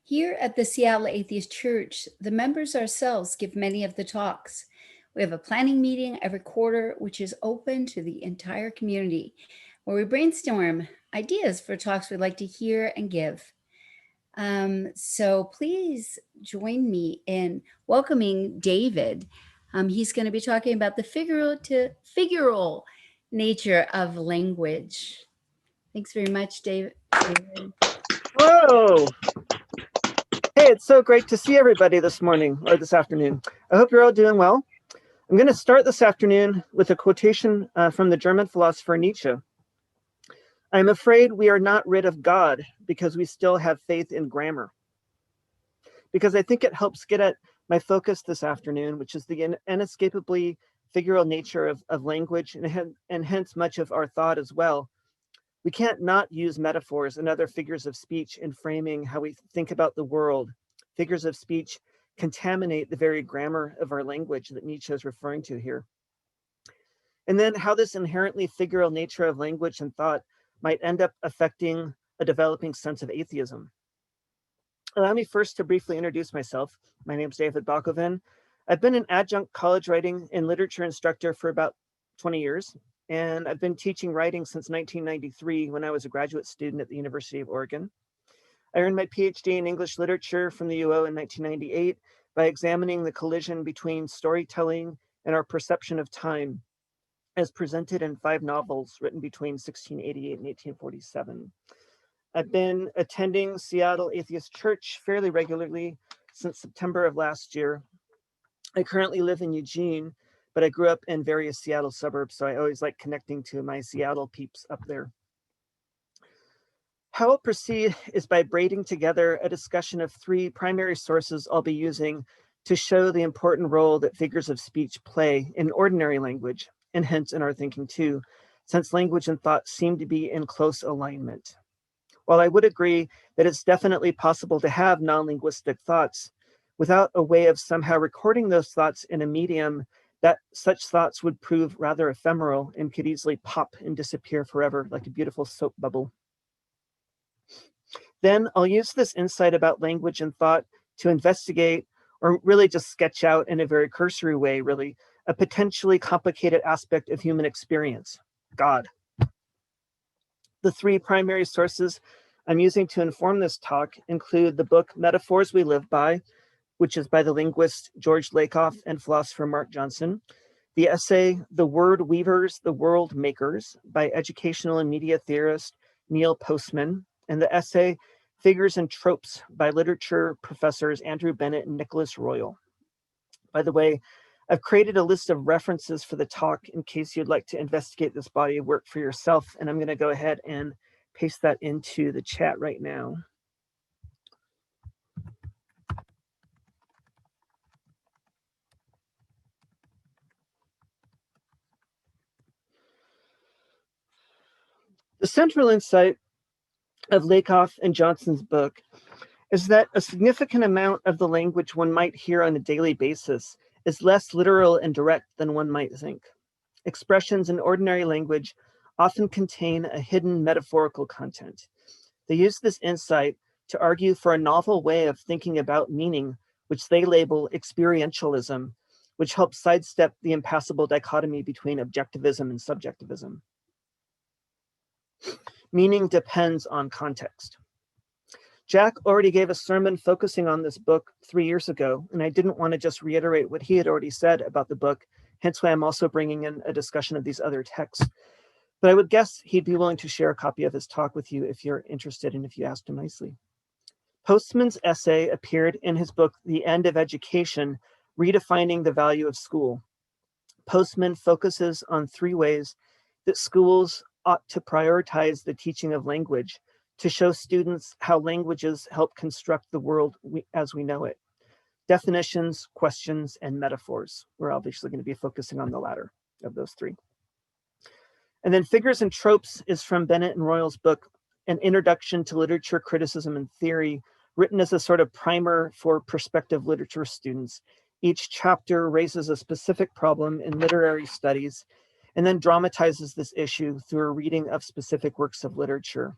Here at the Seattle Atheist Church, the members ourselves give many of the talks. We have a planning meeting every quarter, which is open to the entire community, where we brainstorm ideas for talks we'd like to hear and give. So please join me in welcoming David. He's going to be talking about the figural nature of language. Thanks very much, David. Whoa! Hey, it's so great to see everybody this morning or this afternoon. I hope you're all doing well. I'm going to start this afternoon with a quotation from the German philosopher Nietzsche. I'm afraid we are not rid of God because we still have faith in grammar. Because I think it helps get at my focus this afternoon, which is the inescapably figural nature of language and hence much of our thought as well. We can't not use metaphors and other figures of speech in framing how we think about the world. Figures of speech contaminate the very grammar of our language that Nietzsche is referring to here. And then how this inherently figural nature of language and thought might end up affecting a developing sense of atheism. Allow me first to briefly introduce myself. My name is David Bakoven. I've been an adjunct college writing and literature instructor for about 20 years. And I've been teaching writing since 1993 when I was a graduate student at the University of Oregon. I earned my PhD in English literature from the UO in 1998 by examining the collision between storytelling and our perception of time as presented in 5 novels written between 1688 and 1847. I've been attending Seattle Atheist Church fairly regularly since September of last year. I currently live in Eugene, but I grew up in various Seattle suburbs, so I always like connecting to my Seattle peeps up there. How I'll proceed is by braiding together a discussion of 3 primary sources I'll be using to show the important role that figures of speech play in ordinary language, and hence in our thinking too, since language and thought seem to be in close alignment. While I would agree that it's definitely possible to have non-linguistic thoughts, without a way of somehow recording those thoughts in a medium that such thoughts would prove rather ephemeral and could easily pop and disappear forever like a beautiful soap bubble. Then I'll use this insight about language and thought to investigate, or really just sketch out in a very cursory way, really, a potentially complicated aspect of human experience, God. The 3 primary sources I'm using to inform this talk include the book Metaphors We Live By, which is by the linguist George Lakoff and philosopher Mark Johnson, the essay The Word Weavers, the World Makers by educational and media theorist Neil Postman, and the essay Figures and Tropes by literature professors Andrew Bennett and Nicholas Royal. By the way, I've created a list of references for the talk in case you'd like to investigate this body of work for yourself, and I'm going to go ahead and paste that into the chat right now. The central insight of Lakoff and Johnson's book is that a significant amount of the language one might hear on a daily basis is less literal and direct than one might think. Expressions in ordinary language often contain a hidden metaphorical content. They use this insight to argue for a novel way of thinking about meaning, which they label experientialism, which helps sidestep the impassable dichotomy between objectivism and subjectivism. Meaning depends on context. Jack already gave a sermon focusing on this book 3 years ago, and I didn't want to just reiterate what he had already said about the book, hence why I'm also bringing in a discussion of these other texts. But I would guess he'd be willing to share a copy of his talk with you if you're interested and if you asked him nicely. Postman's essay appeared in his book, The End of Education, Redefining the Value of School. Postman focuses on 3 ways that schools ought to prioritize the teaching of language to show students how languages help construct the world as we know it. Definitions, questions, and metaphors. We're obviously going to be focusing on the latter of those 3. And then Figures and Tropes is from Bennett and Royal's book, An Introduction to Literature, Criticism, and Theory, written as a sort of primer for prospective literature students. Each chapter raises a specific problem in literary studies and then dramatizes this issue through a reading of specific works of literature.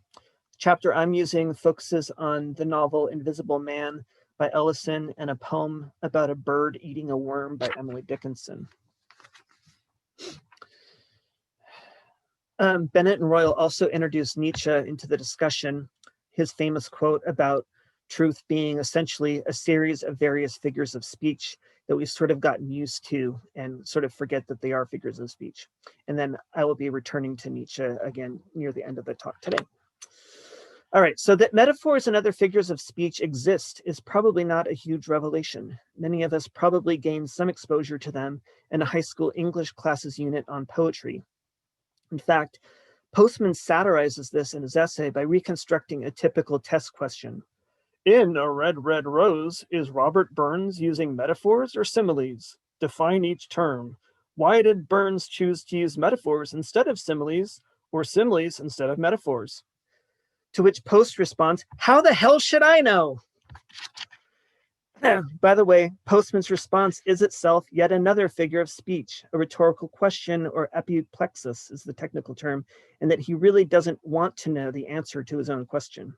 chapter I'm using focuses on the novel Invisible Man by Ellison and a poem about a bird eating a worm by Emily Dickinson. Bennett and Royal also introduced Nietzsche into the discussion, his famous quote about truth being essentially a series of various figures of speech that we've sort of gotten used to and sort of forget that they are figures of speech. And then I will be returning to Nietzsche again near the end of the talk today. All right, so that metaphors and other figures of speech exist is probably not a huge revelation. Many of us probably gained some exposure to them in a high school English classes unit on poetry. In fact, Postman satirizes this in his essay by reconstructing a typical test question. In A Red, Red Rose, is Robert Burns using metaphors or similes? Define each term. Why did Burns choose to use metaphors instead of similes, or similes instead of metaphors? To which Post responds, how the hell should I know? By the way, Postman's response is itself yet another figure of speech, a rhetorical question, or epiplexis is the technical term, and that he really doesn't want to know the answer to his own question.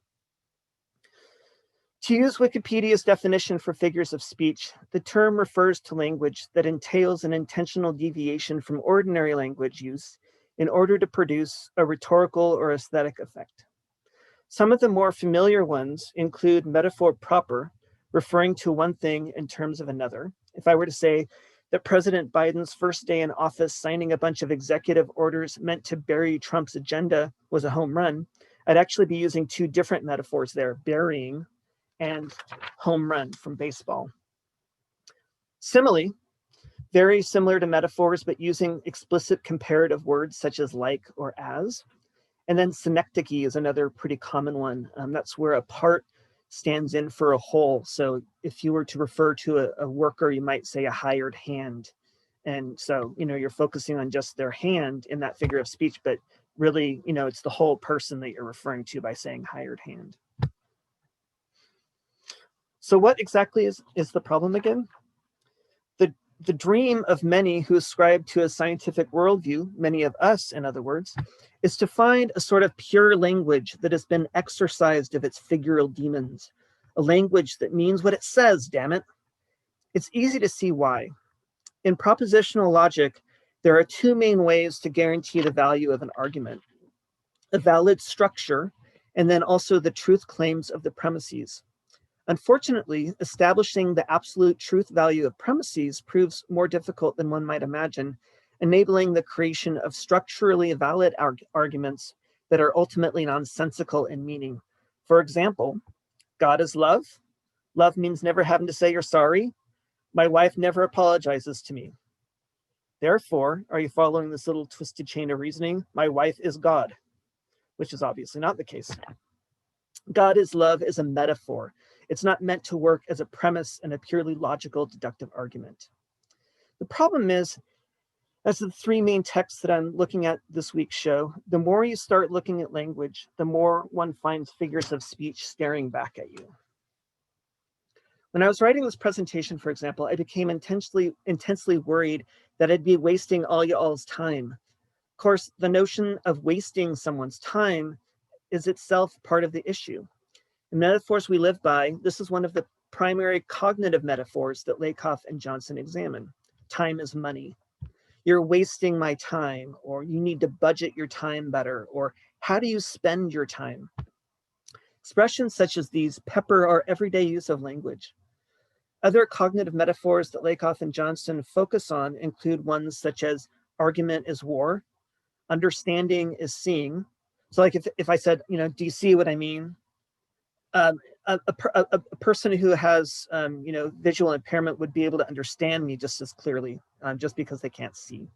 To use Wikipedia's definition for figures of speech, the term refers to language that entails an intentional deviation from ordinary language use in order to produce a rhetorical or aesthetic effect. Some of the more familiar ones include metaphor proper, referring to one thing in terms of another. If I were to say that President Biden's first day in office signing a bunch of executive orders meant to bury Trump's agenda was a home run, I'd actually be using two different metaphors there, burying and home run from baseball. Simile, very similar to metaphors, but using explicit comparative words such as like or as. And then Synecdoche is another pretty common one. That's where a part stands in for a whole. So if you were to refer to a worker, you might say a hired hand. And so, you're focusing on just their hand in that figure of speech, but really, it's the whole person that you're referring to by saying hired hand. So what exactly is the problem again? The dream of many who ascribe to a scientific worldview, many of us, in other words, is to find a sort of pure language that has been exorcised of its figural demons, a language that means what it says, damn it. It's easy to see why. In propositional logic, there are two main ways to guarantee the value of an argument: a valid structure, and then also the truth claims of the premises. Unfortunately, establishing the absolute truth value of premises proves more difficult than one might imagine, enabling the creation of structurally valid arguments that are ultimately nonsensical in meaning. For example, God is love. Love means never having to say you're sorry. My wife never apologizes to me. Therefore, are you following this little twisted chain of reasoning? My wife is God, which is obviously not the case. God is love is a metaphor. It's not meant to work as a premise in a purely logical deductive argument. The problem is, as the three main texts that I'm looking at this week show, the more you start looking at language, the more one finds figures of speech staring back at you. When I was writing this presentation, for example, I became intensely worried that I'd be wasting all y'all's time. Of course, the notion of wasting someone's time is itself part of the issue. In metaphors we live by, this is one of the primary cognitive metaphors that Lakoff and Johnson examine. Time is money. You're wasting my time, or you need to budget your time better, or how do you spend your time? Expressions such as these pepper our everyday use of language. Other cognitive metaphors that Lakoff and Johnson focus on include ones such as argument is war, understanding is seeing. So like if I said, do you see what I mean? A person who has visual impairment would be able to understand me just as clearly, just because they can't see.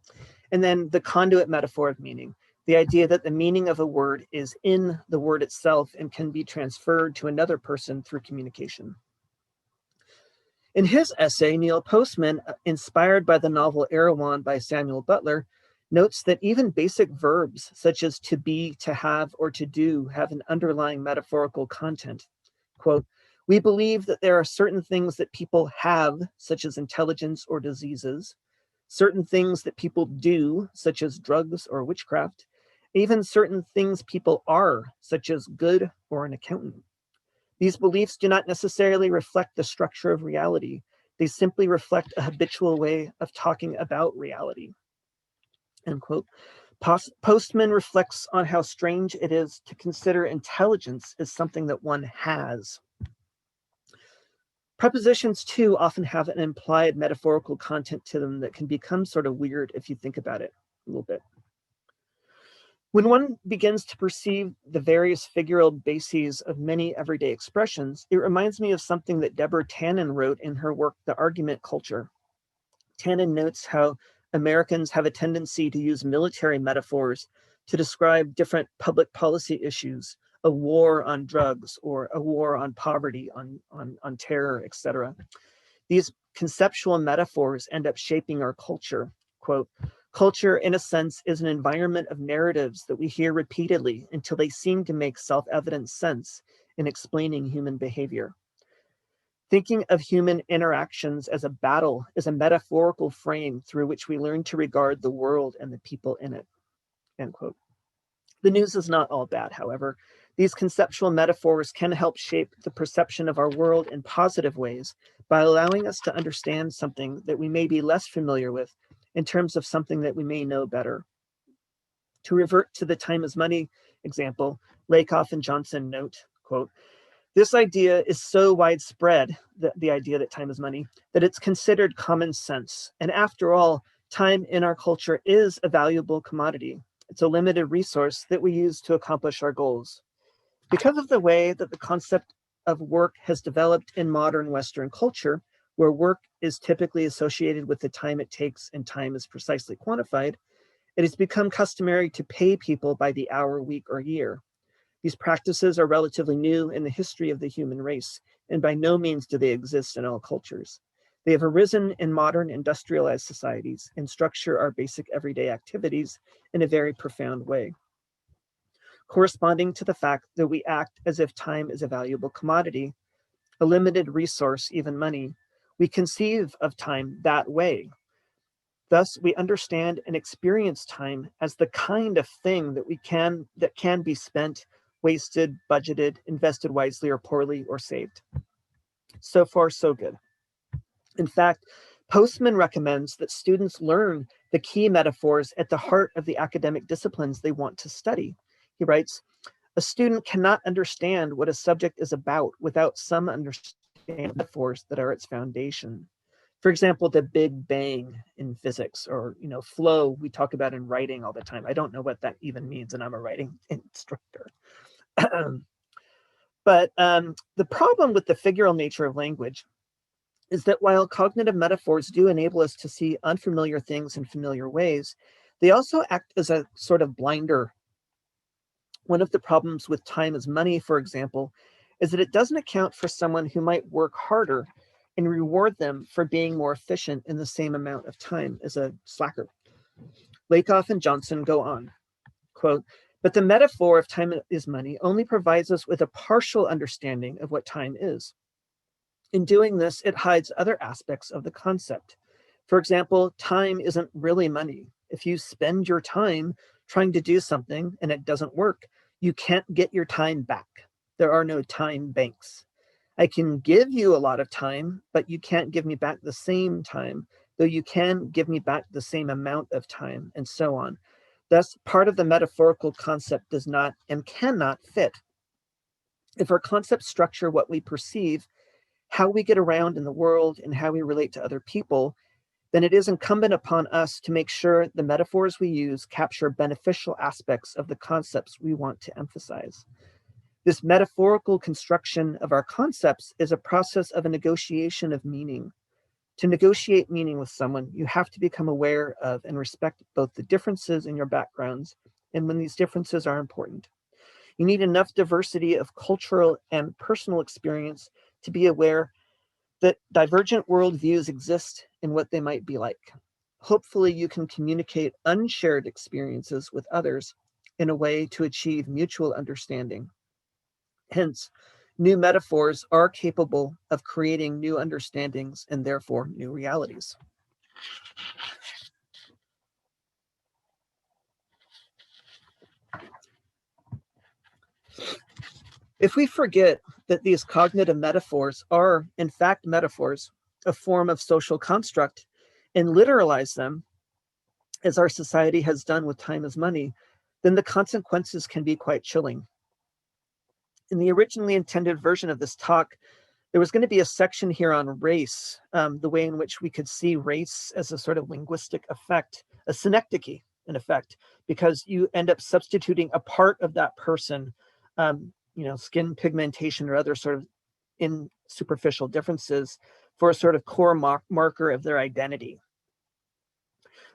And then the conduit metaphor of meaning, the idea that the meaning of a word is in the word itself and can be transferred to another person through communication. In his essay, Neil Postman, inspired by the novel Erewhon by Samuel Butler, notes that even basic verbs such as to be, to have, or to do have an underlying metaphorical content. Quote, we believe that there are certain things that people have, such as intelligence or diseases, certain things that people do, such as drugs or witchcraft, even certain things people are, such as good or an accountant. These beliefs do not necessarily reflect the structure of reality. They simply reflect a habitual way of talking about reality. End quote. Postman reflects on how strange it is to consider intelligence as something that one has. Prepositions, too, often have an implied metaphorical content to them that can become sort of weird if you think about it a little bit. When one begins to perceive the various figural bases of many everyday expressions, it reminds me of something that Deborah Tannen wrote in her work, The Argument Culture. Tannen notes how Americans have a tendency to use military metaphors to describe different public policy issues, a war on drugs or a war on poverty, on terror, etc. These conceptual metaphors end up shaping our culture. Quote, culture, in a sense, is an environment of narratives that we hear repeatedly until they seem to make self-evident sense in explaining human behavior. Thinking of human interactions as a battle is a metaphorical frame through which we learn to regard the world and the people in it. End quote. The news is not all bad, however. These conceptual metaphors can help shape the perception of our world in positive ways by allowing us to understand something that we may be less familiar with in terms of something that we may know better. To revert to the time is money example, Lakoff and Johnson note, quote, this idea is so widespread, the idea that time is money, that it's considered common sense. And after all, time in our culture is a valuable commodity. It's a limited resource that we use to accomplish our goals. Because of the way that the concept of work has developed in modern Western culture, where work is typically associated with the time it takes and time is precisely quantified, it has become customary to pay people by the hour, week, or year. These practices are relatively new in the history of the human race, and by no means do they exist in all cultures. They have arisen in modern industrialized societies and structure our basic everyday activities in a very profound way. Corresponding to the fact that we act as if time is a valuable commodity, a limited resource, even money, we conceive of time that way. Thus, we understand and experience time as the kind of thing that can be spent, wasted, budgeted, invested wisely or poorly, or saved. So far, so good. In fact, Postman recommends that students learn the key metaphors at the heart of the academic disciplines they want to study. He writes, a student cannot understand what a subject is about without some understanding of metaphors that are its foundation. For example, the Big Bang in physics, or flow we talk about in writing all the time. I don't know what that even means, and I'm a writing instructor. But the problem with the figural nature of language is that while cognitive metaphors do enable us to see unfamiliar things in familiar ways, they also act as a sort of blinder. One of the problems with time is money, for example, is that it doesn't account for someone who might work harder and reward them for being more efficient in the same amount of time as a slacker. Lakoff and Johnson go on, quote, but the metaphor of time is money only provides us with a partial understanding of what time is. In doing this, it hides other aspects of the concept. For example, time isn't really money. If you spend your time trying to do something and it doesn't work, you can't get your time back. There are no time banks. I can give you a lot of time, but you can't give me back the same time, though you can give me back the same amount of time, and so on. Thus, part of the metaphorical concept does not and cannot fit. If our concepts structure what we perceive, how we get around in the world, and how we relate to other people, then it is incumbent upon us to make sure the metaphors we use capture beneficial aspects of the concepts we want to emphasize. This metaphorical construction of our concepts is a process of a negotiation of meaning. To negotiate meaning with someone, you have to become aware of and respect both the differences in your backgrounds and when these differences are important. You need enough diversity of cultural and personal experience to be aware that divergent worldviews exist and what they might be like. Hopefully, you can communicate unshared experiences with others in a way to achieve mutual understanding. Hence, new metaphors are capable of creating new understandings and therefore new realities. If we forget that these cognitive metaphors are, in fact, metaphors, a form of social construct, and literalize them, as our society has done with time as money, then the consequences can be quite chilling. In the originally intended version of this talk, there was going to be a section here on race, the way in which we could see race as a sort of linguistic effect, a synecdoche, in effect, because you end up substituting a part of that person, skin pigmentation or other sort of in superficial differences for a sort of core marker of their identity.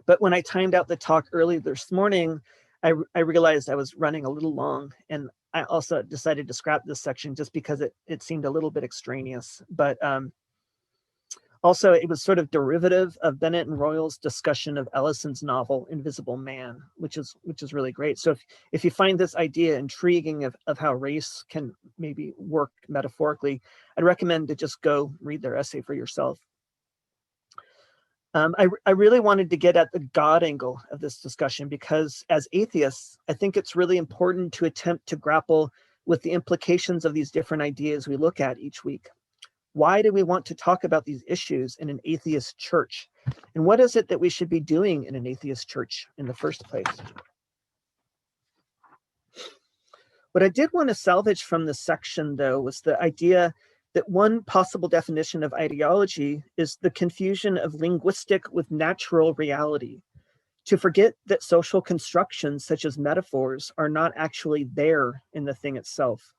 But when I timed out the talk early this morning, I realized I was running a little long, and I also decided to scrap this section just because it seemed a little bit extraneous. But also, it was sort of derivative of Bennett and Royal's discussion of Ellison's novel Invisible Man, which is really great. So if you find this idea intriguing of how race can maybe work metaphorically, I'd recommend to just go read their essay for yourself. I really wanted to get at the God angle of this discussion because as atheists, I think it's really important to attempt to grapple with the implications of these different ideas we look at each week. Why do we want to talk about these issues in an atheist church? And what is it that we should be doing in an atheist church in the first place? What I did want to salvage from this section, though, was the idea that one possible definition of ideology is the confusion of linguistic with natural reality. To forget that social constructions such as metaphors are not actually there in the thing itself.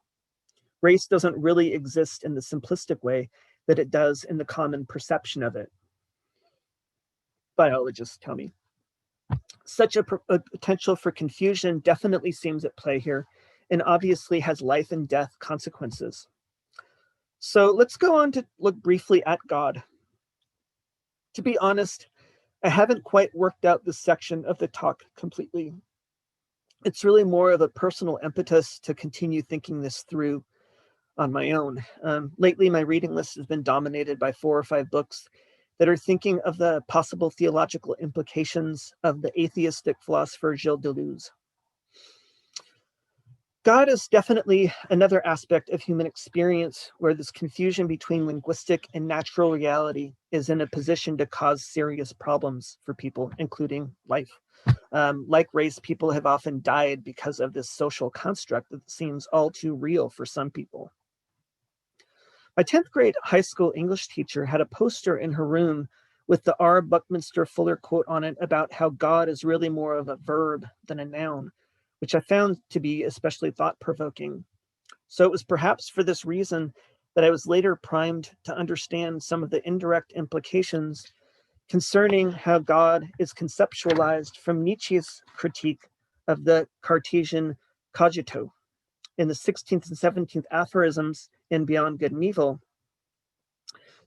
Race doesn't really exist in the simplistic way that it does in the common perception of it. Biologists tell me. Such a potential for confusion definitely seems at play here and obviously has life and death consequences. So let's go on to look briefly at God. To be honest, I haven't quite worked out this section of the talk completely. It's really more of a personal impetus to continue thinking this through on my own. Lately, my reading list has been dominated by 4 or 5 books that are thinking of the possible theological implications of the atheistic philosopher Gilles Deleuze. God is definitely another aspect of human experience where this confusion between linguistic and natural reality is in a position to cause serious problems for people, including life. Like race, people have often died because of this social construct that seems all too real for some people. My 10th grade high school English teacher had a poster in her room with the R. Buckminster Fuller quote on it about how God is really more of a verb than a noun, which I found to be especially thought-provoking. So it was perhaps for this reason that I was later primed to understand some of the indirect implications concerning how God is conceptualized from Nietzsche's critique of the Cartesian cogito. In the 16th and 17th aphorisms in Beyond Good and Evil,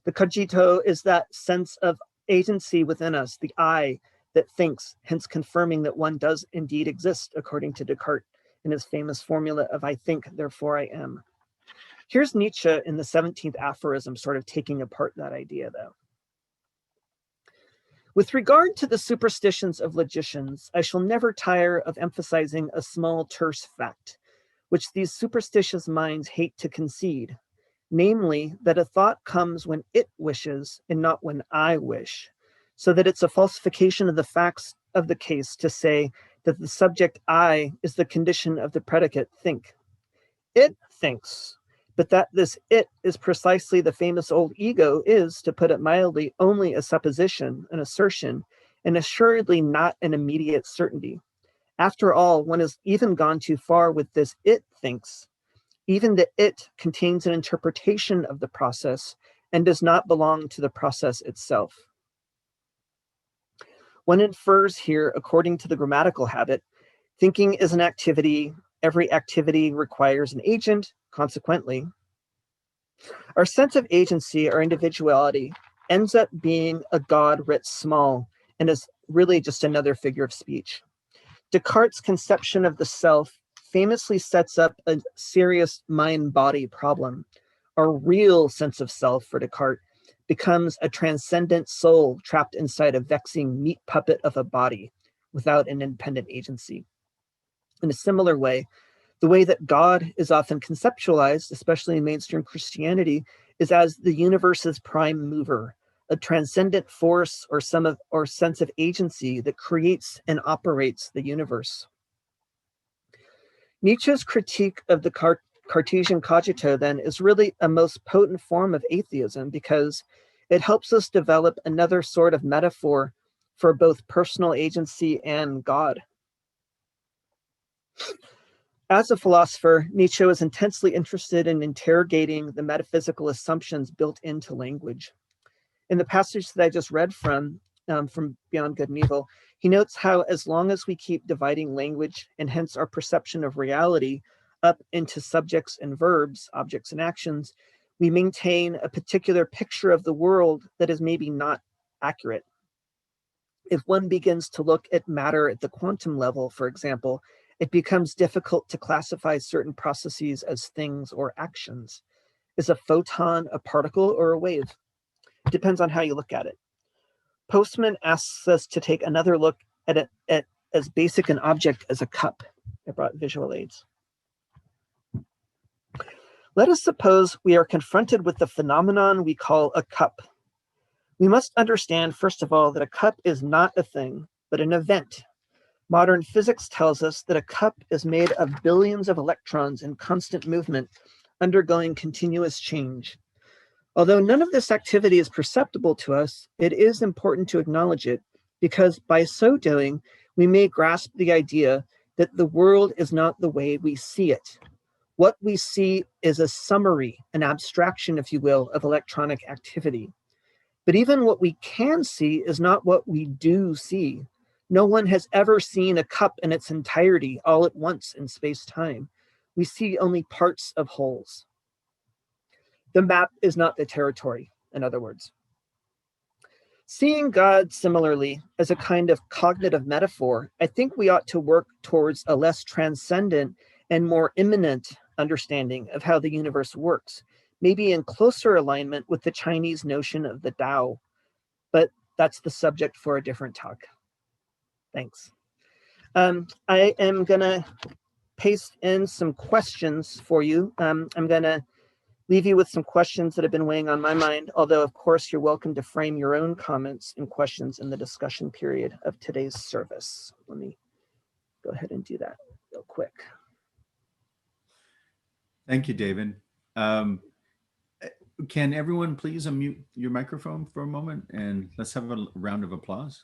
the cogito is that sense of agency within us, the I that thinks, hence confirming that one does indeed exist, according to Descartes in his famous formula of I think, therefore I am. Here's Nietzsche in the 17th aphorism sort of taking apart that idea, though. With regard to the superstitions of logicians, I shall never tire of emphasizing a small terse fact, which these superstitious minds hate to concede, namely that a thought comes when it wishes and not when I wish, so that it's a falsification of the facts of the case to say that the subject I is the condition of the predicate think. It thinks, but that this it is precisely the famous old ego is, to put it mildly, only a supposition, an assertion, and assuredly not an immediate certainty. After all, one has even gone too far with this it thinks. Even the it contains an interpretation of the process and does not belong to the process itself. One infers here, according to the grammatical habit, thinking is an activity. Every activity requires an agent. Consequently, our sense of agency, our individuality, ends up being a God writ small and is really just another figure of speech. Descartes' conception of the self famously sets up a serious mind-body problem. Our real sense of self for Descartes becomes a transcendent soul trapped inside a vexing meat puppet of a body without an independent agency. In a similar way, The way that God is often conceptualized, especially in mainstream Christianity, is as the universe's prime mover, a transcendent force or sense of agency that creates and operates the universe. Nietzsche's critique of the Cartesian cogito, then, is really a most potent form of atheism because it helps us develop another sort of metaphor for both personal agency and God. As a philosopher, Nietzsche was intensely interested in interrogating the metaphysical assumptions built into language. In the passage that I just read from Beyond Good and Evil, he notes how as long as we keep dividing language and hence our perception of reality up into subjects and verbs, objects and actions, we maintain a particular picture of the world that is maybe not accurate. If one begins to look at matter at the quantum level, for example, it becomes difficult to classify certain processes as things or actions. Is a photon a particle or a wave? It depends on how you look at it. Postman asks us to take another look at as basic an object as a cup. I brought visual aids. Let us suppose we are confronted with the phenomenon we call a cup. We must understand, first of all, that a cup is not a thing, but an event. Modern physics tells us that a cup is made of billions of electrons in constant movement, undergoing continuous change. Although none of this activity is perceptible to us, it is important to acknowledge it, because by so doing, we may grasp the idea that the world is not the way we see it. What we see is a summary, an abstraction, if you will, of electronic activity. But even what we can see is not what we do see. No one has ever seen a cup in its entirety all at once in space-time. We see only parts of wholes. The map is not the territory, in other words. Seeing God similarly as a kind of cognitive metaphor, I think we ought to work towards a less transcendent and more immanent understanding of how the universe works, maybe in closer alignment with the Chinese notion of the Tao. But that's the subject for a different talk. Thanks. I am going to paste in some questions for you. I'm going to leave you with some questions that have been weighing on my mind, although of course you're welcome to frame your own comments and questions in the discussion period of today's service. Let me go ahead and do that real quick. Thank you, David. Can everyone please unmute your microphone for a moment and let's have a round of applause.